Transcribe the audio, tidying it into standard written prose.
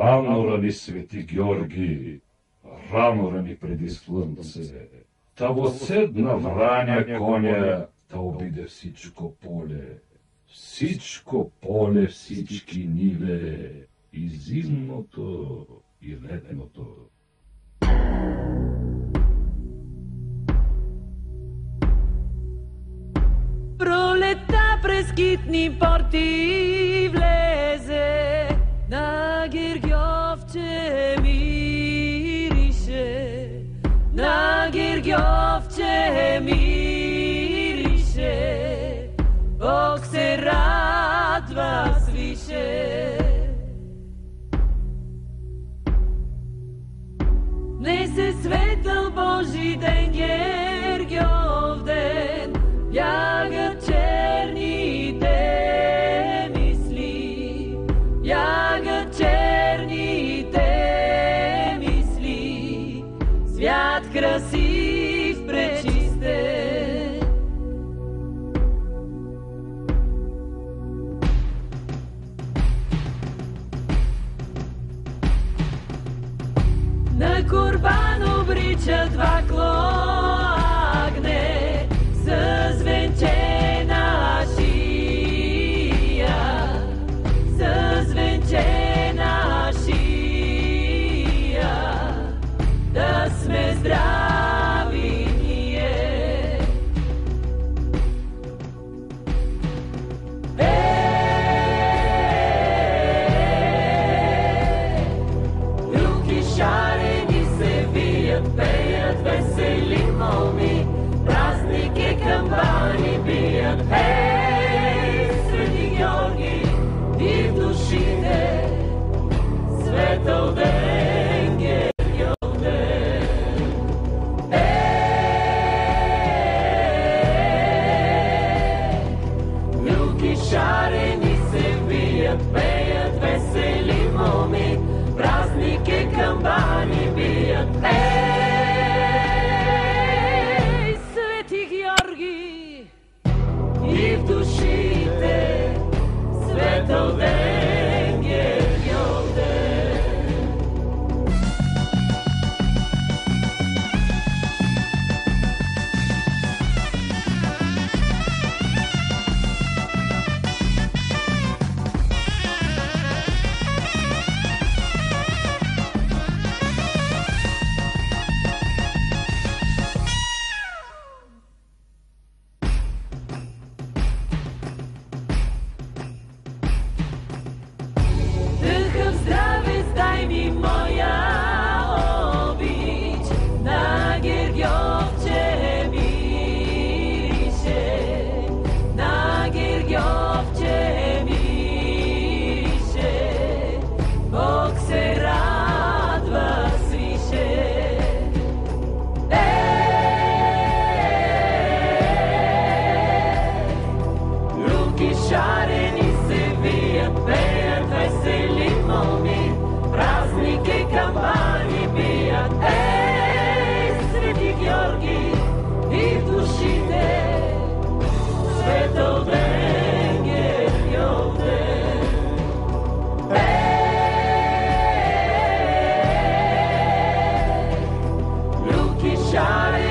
Рано рани, свети Георги, рано рани преди слънце. Та воседна враня коня, та обиде всичко поле. Всичко поле, всички ниве, и зимното, и летното. Пролета през китни порти влезе, на Гергьовче мирише, на Гергьовче мирише, Бог се радва свише. Днес е светъл Божи ден, Гергьов ден, бягат черните мисли, бягат черните мисли, свят красив пречистен. На Курбан обрича два клоагне, с венчена шия, с венчена шия, да сме здрави ние. Руки шарени се вият, пеят весели моми, празник е камбани бият. Ей, свети Георги, и в душите светъл ден, Гергьов ден. Люки шарени се бият, пеят весели моми, празник е камбани бият. И в душите светъл ден, Гергьов ден. Дай ми моя обич, на Гергьовче мирише, на Гергьовче мирише, Бог се радва свише. Руки шарени се вият, пеят весели моми, празник е камбани бият. Ей, свети Георги, и в душите светъл ден, Гергьов ден. Люки шарени